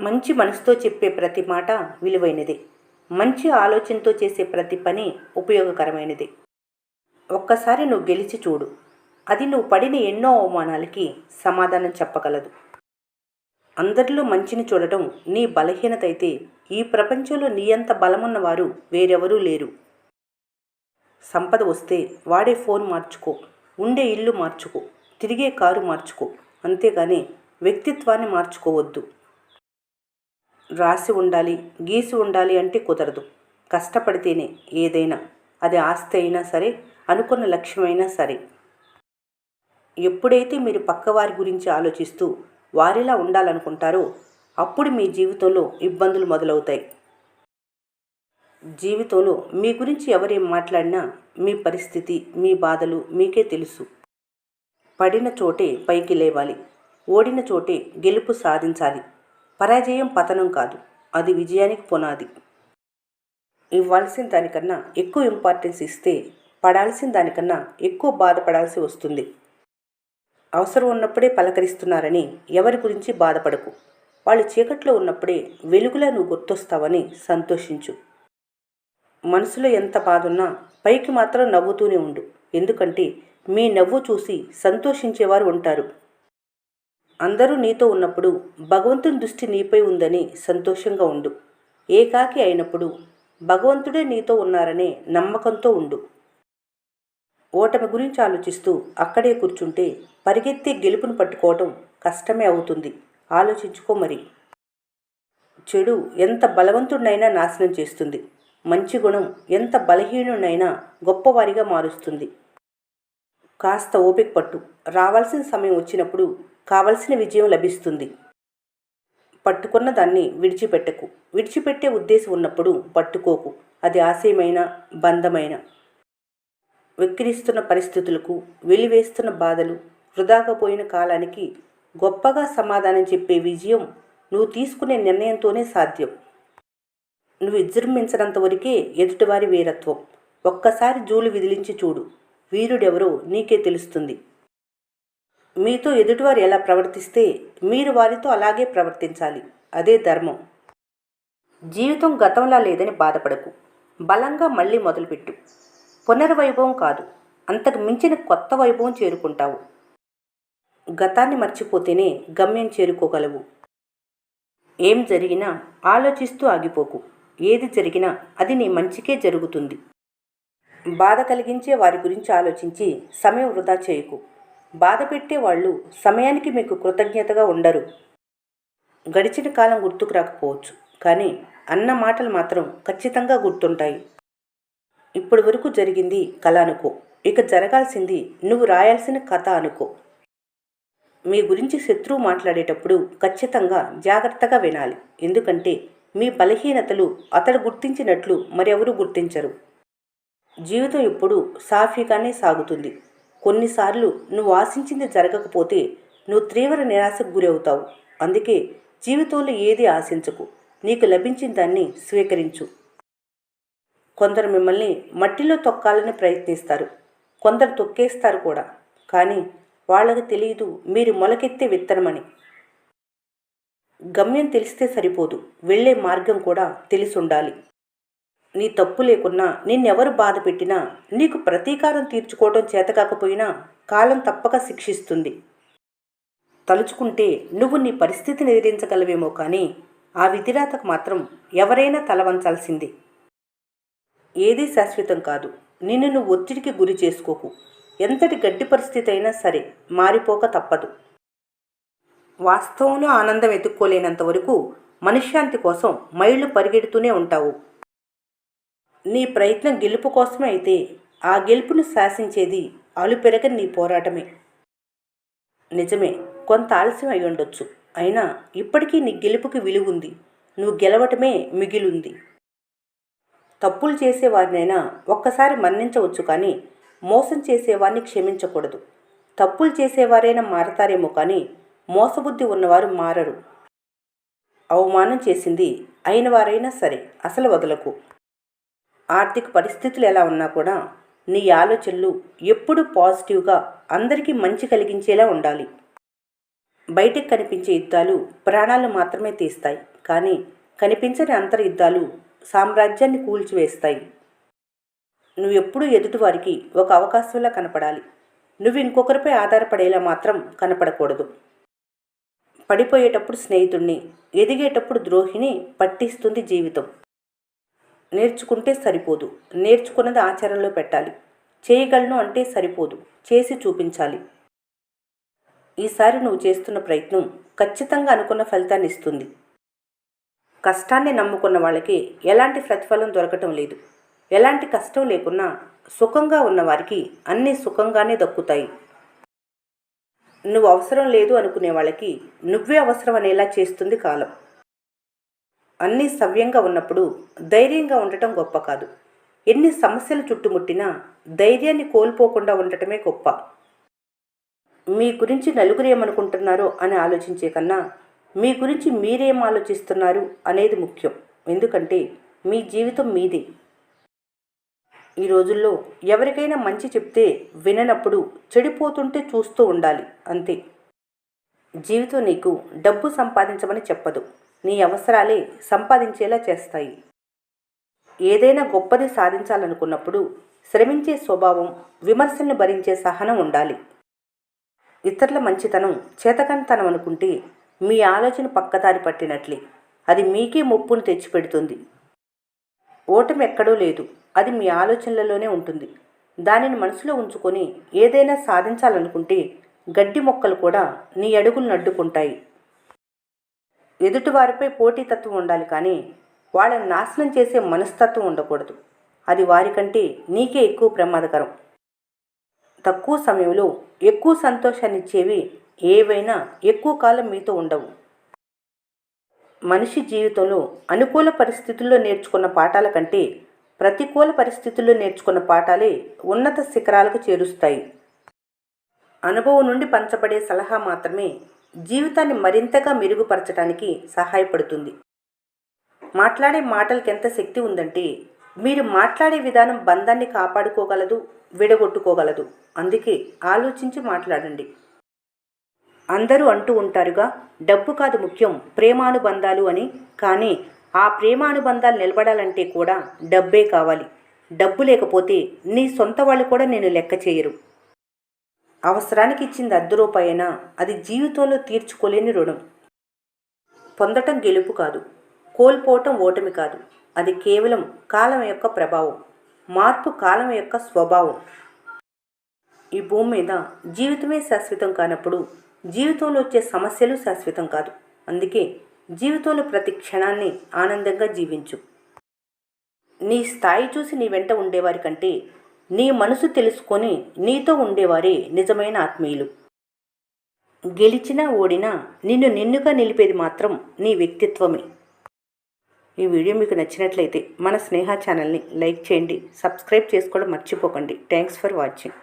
మంచి మనసుతో చెప్పే ప్రతి మాట విలువైనదే. మంచి ఆలోచనతో చేసే ప్రతి పని ఉపయోగకరమైనదే. ఒక్కసారి నువ్వు గెలిచి చూడు. అది నువ్వు పడిన ఎన్నో అవమానాలకి సమాధానం చెప్పగలదు. అందరిలో మంచిని చూడటం నీ బలహీనత అయితే ఈ ప్రపంచంలో నీ అంత బలమున్నవారు వేరెవరూ లేరు. సంపద వస్తే వాడే ఫోన్ మార్చుకో, ఉండే ఇల్లు మార్చుకో, తిరిగే కారు మార్చుకో, అంతేగాని వ్యక్తిత్వాన్ని మార్చుకోవద్దు. రాసి ఉండాలి, గీసి ఉండాలి అంటే కుదరదు. కష్టపడితేనే ఏదైనా, అది ఆస్తి అయినా సరే, అనుకున్న లక్ష్యమైనా సరే. ఎప్పుడైతే మీరు పక్కవారి గురించి ఆలోచిస్తూ వారిలా ఉండాలనుకుంటారో అప్పుడు మీ జీవితంలో ఇబ్బందులు మొదలవుతాయి. జీవితంలో మీ గురించి ఎవరేం మాట్లాడినా మీ పరిస్థితి, మీ బాధలు మీకే తెలుసు. పడిన చోటే పైకి లేవాలి, ఓడిన చోటే గెలుపు సాధించాలి. పరాజయం పతనం కాదు, అది విజయానికి పునాది. ఇవ్వాల్సిన దానికన్నా ఎక్కువ ఇంపార్టెన్స్ ఇస్తే పడాల్సిన దానికన్నా ఎక్కువ బాధపడాల్సి వస్తుంది. అవసరం ఉన్నప్పుడే పలకరిస్తున్నారని ఎవరి గురించి బాధపడకు. వాళ్ళు చీకట్లో ఉన్నప్పుడే వెలుగులా నువ్వు గుర్తొస్తావని సంతోషించు. మనసులో ఎంత బాధున్నా పైకి మాత్రం నవ్వుతూనే ఉండు. ఎందుకంటే మీ నవ్వు చూసి సంతోషించేవారు ఉంటారు. అందరూ నీతో ఉన్నప్పుడు భగవంతుని దృష్టి నీపై ఉందని సంతోషంగా ఉండు. ఏకాకి అయినప్పుడు భగవంతుడే నీతో ఉన్నారనే నమ్మకంతో ఉండు. ఓటమి గురించి ఆలోచిస్తూ అక్కడే కూర్చుంటే పరిగెత్తే గెలుపును పట్టుకోవటం కష్టమే అవుతుంది. ఆలోచించుకో మరి. చెడు ఎంత బలవంతుడినైనా నాశనం చేస్తుంది. మంచి గుణం ఎంత బలహీనునైనా గొప్పవారిగా మారుస్తుంది. కాస్త ఓపిక పట్టు. రావాల్సిన సమయం వచ్చినప్పుడు కావలసిన విజయం లభిస్తుంది. పట్టుకున్న దాన్ని విడిచిపెట్టకు. విడిచిపెట్టే ఉద్దేశం ఉన్నప్పుడు పట్టుకోకు. అది ఆశయమైన, బంధమైన. వెక్కిరిస్తున్న పరిస్థితులకు, వెలివేస్తున్న బాధలు, వృధాగా పోయిన కాలానికి గొప్పగా సమాధానం చెప్పే విజయం నువ్వు తీసుకునే నిర్ణయంతోనే సాధ్యం. నువ్వు విజృంభించినంత వరకే ఎదుటివారి వీరత్వం. ఒక్కసారి జూలు విదిలించి చూడు. వీరుడెవరో నీకే తెలుస్తుంది. మీతో ఎదుటివారు ఎలా ప్రవర్తిస్తే మీరు వారితో అలాగే ప్రవర్తించాలి. అదే ధర్మం. జీవితం గతంలా లేదని బాధపడకు. బలంగా మళ్ళీ మొదలుపెట్టు. పునర్వైభవం కాదు, అంతకు మించిన కొత్త వైభవం చేరుకుంటావు. గతాన్ని మర్చిపోతేనే గమ్యం చేరుకోగలవు. ఏం జరిగినా ఆలోచిస్తూ ఆగిపోకు. ఏది జరిగినా అది నీ మంచికే జరుగుతుంది. బాధ కలిగించే వారి గురించి ఆలోచించి సమయం వృధా చేయకు. బాధ పెట్టే వాళ్ళు సమయానికి మీకు కృతజ్ఞతగా ఉండరు. గడిచిన కాలం గుర్తుకు రాకపోవచ్చు, కానీ అన్న మాటలు మాత్రం ఖచ్చితంగా గుర్తుంటాయి. ఇప్పటి వరకు జరిగింది కళ అనుకో, ఇక జరగాల్సింది నువ్వు రాయాల్సిన కథ అనుకో. మీ గురించి శత్రువు మాట్లాడేటప్పుడు ఖచ్చితంగా జాగ్రత్తగా వినాలి. ఎందుకంటే మీ బలహీనతలు అతడు గుర్తించినట్లు మరెవరూ గుర్తించరు. జీవితం ఎప్పుడూ సాఫీగానే సాగుతుంది. కొన్నిసార్లు నువ్వు ఆశించింది జరగకపోతే నువ్వు తీవ్ర నిరాశకు గురవుతావు. అందుకే జీవితంలో ఏది ఆశించకు. నీకు లభించిన దాన్ని స్వీకరించు. కొందరు మిమ్మల్ని మట్టిలో తొక్కాలని ప్రయత్నిస్తారు, కొందరు తొక్కేస్తారు కూడా. కానీ వాళ్ళకి తెలియదు మీరు మొలకెత్తే విత్తనమని. గమ్యం తెలిస్తే సరిపోదు, వెళ్ళే మార్గం కూడా తెలిసి ఉండాలి. నీ తప్పు లేకున్నా, నిన్నెవరు బాధ పెట్టినా, నీకు ప్రతీకారం తీర్చుకోవడం చేతకాకపోయినా కాలం తప్పక శిక్షిస్తుంది. తలుచుకుంటే నువ్వు నీ పరిస్థితిని ఎదిరించగలవేమో, కానీ ఆ విధిరాతకు మాత్రం ఎవరైనా తలవంచాల్సిందే. ఏదీ శాశ్వతం కాదు. నిన్ను నువ్వు ఒత్తిడికి గురి చేసుకోకు. ఎంతటి గడ్డి పరిస్థితి అయినా సరే మారిపోక తప్పదు. వాస్తవంలో ఆనందం వెతుక్కోలేనంత వరకు మనశ్శాంతి కోసం మైళ్ళు పరిగెడుతూనే ఉంటావు. నీ ప్రయత్నం గెలుపు కోసమే అయితే ఆ గెలుపును శాసించేది అలుపెరగని నీ పోరాటమే. నిజమే, కొంత ఆలస్యం అయి ఉండొచ్చు. అయినా ఇప్పటికీ నీ గెలుపుకి విలువుంది. నువ్వు గెలవటమే మిగిలుంది. తప్పులు చేసేవారినైనా ఒక్కసారి మన్నించవచ్చు, కానీ మోసం చేసేవారిని క్షమించకూడదు. తప్పులు చేసేవారైనా మారతారేమో, కానీ మోసబుద్ధి ఉన్నవారు మారరు. అవమానం చేసింది అయిన వారైనా సరే అసలు వదలకు. ఆర్థిక పరిస్థితులు ఎలా ఉన్నా కూడా నీ ఆలోచనలు ఎప్పుడూ పాజిటివ్గా, అందరికీ మంచి కలిగించేలా ఉండాలి. బయటికి కనిపించే యుద్ధాలు ప్రాణాలు మాత్రమే తీస్తాయి, కానీ కనిపించని అంతర్యుద్ధాలు సామ్రాజ్యాన్ని కూల్చివేస్తాయి. నువ్వెప్పుడూ ఎదుటివారికి ఒక అవకాశంలా కనపడాలి. నువ్వు ఇంకొకరిపై ఆధారపడేలా మాత్రం కనపడకూడదు. పడిపోయేటప్పుడు స్నేహితుణ్ణి, ఎదిగేటప్పుడు ద్రోహిని పట్టిస్తుంది జీవితం. నేర్చుకుంటే సరిపోదు, నేర్చుకున్నది ఆచరణలో పెట్టాలి. చేయగలను అంటే సరిపోదు, చేసి చూపించాలి. ఈసారి నువ్వు చేస్తున్న ప్రయత్నం ఖచ్చితంగా అనుకున్న ఫలితాన్ని ఇస్తుంది. కష్టాన్ని నమ్ముకున్న వాళ్ళకి ఎలాంటి ప్రతిఫలం దొరకటం లేదు. ఎలాంటి కష్టం లేకున్నా సుఖంగా ఉన్నవారికి అన్నీ సుఖంగానే దక్కుతాయి. నువ్వు అవసరం లేదు అనుకునే వాళ్ళకి నువ్వే అవసరం అనేలా చేస్తుంది కాలం. అన్నీ సవ్యంగా ఉన్నప్పుడు ధైర్యంగా ఉండటం గొప్ప కాదు. ఎన్ని సమస్యలు చుట్టుముట్టినా ధైర్యాన్ని కోల్పోకుండా ఉండటమే గొప్ప. మీ గురించి నలుగురు ఏమనుకుంటున్నారో అని ఆలోచించే కన్నా మీ గురించి మీరేం ఆలోచిస్తున్నారు అనేది ముఖ్యం. ఎందుకంటే మీ జీవితం మీదే. ఈ రోజుల్లో ఎవరికైనా మంచి చెప్తే విననప్పుడు చెడిపోతుంటే చూస్తూ ఉండాలి, అంతే. జీవితం నీకు డబ్బు సంపాదించమని చెప్పదు, నీ అవసరాలే సంపాదించేలా చేస్తాయి. ఏదైనా గొప్పది సాధించాలనుకున్నప్పుడు శ్రమించే స్వభావం, విమర్శల్ని భరించే సహనం ఉండాలి. ఇతరుల మంచితనం చేతకంతనం అనుకుంటే మీ ఆలోచన పక్కదారి పట్టినట్లే. అది మీకే ముప్పును తెచ్చిపెడుతుంది. ఓటమి ఎక్కడో లేదు, అది మీ ఆలోచనలలోనే ఉంటుంది. దానిని మనసులో ఉంచుకొని ఏదైనా సాధించాలనుకుంటే గడ్డి మొక్కలు కూడా నీ అడుగులను అడ్డుకుంటాయి. ఎదుటివారిపై పోటీతత్వం ఉండాలి, కానీ వాళ్ళని నాశనం చేసే మనస్తత్వం ఉండకూడదు. అది వారికంటే నీకే ఎక్కువ ప్రమాదకరం. తక్కువ సమయంలో ఎక్కువ సంతోషాన్నిచ్చేవి ఏవైనా ఎక్కువ కాలం మీతో ఉండవు. మనిషి జీవితంలో అనుకూల పరిస్థితుల్లో నేర్చుకున్న పాఠాల కంటే ప్రతికూల పరిస్థితుల్లో నేర్చుకున్న పాఠాలే ఉన్నత శిఖరాలకు చేరుస్తాయి. అనుభవం నుండి పంచబడే సలహా మాత్రమే జీవితాన్ని మరింతగా మెరుగుపరచడానికి సహాయపడుతుంది. మాట్లాడే మాటలకి ఎంత శక్తి ఉందంటే మీరు మాట్లాడే విధానం బంధాన్ని కాపాడుకోగలదు, విడగొట్టుకోగలదు. అందుకే ఆలోచించి మాట్లాడండి. అందరూ అంటూ ఉంటారుగా, డబ్బు కాదు ముఖ్యం, ప్రేమానుబంధాలు అని. కానీ ఆ ప్రేమానుబంధాలు నిలబడాలంటే కూడా డబ్బే కావాలి. డబ్బు లేకపోతే నీ సొంత వాళ్ళు కూడా నేను లెక్క చేయరు. అవసరానికి ఇచ్చింది ₹10 అయినా అది జీవితంలో తీర్చుకోలేని రుణం. పొందటం గెలుపు కాదు, కోల్పోవటం ఓటమి కాదు. అది కేవలం కాలం యొక్క ప్రభావం. మార్పు కాలం యొక్క స్వభావం. ఈ భూమి మీద జీవితమే శాశ్వతం కానప్పుడు జీవితంలో వచ్చే సమస్యలు శాశ్వతం కాదు. అందుకే జీవితంలో ప్రతి క్షణాన్ని ఆనందంగా జీవించు. నీ స్థాయి చూసి నీ వెంట ఉండేవారి కంటే నీ మనసు తెలుసుకొని నీతో ఉండేవారే నిజమైన ఆత్మీయులు. గెలిచినా ఓడినా నిన్నుగా నిలిపేది మాత్రం నీ వ్యక్తిత్వమే. ఈ వీడియో మీకు నచ్చినట్లయితే మన స్నేహ ఛానల్ని లైక్ చేయండి, సబ్స్క్రైబ్ చేసుకోవడం మర్చిపోకండి. Thanks for watching.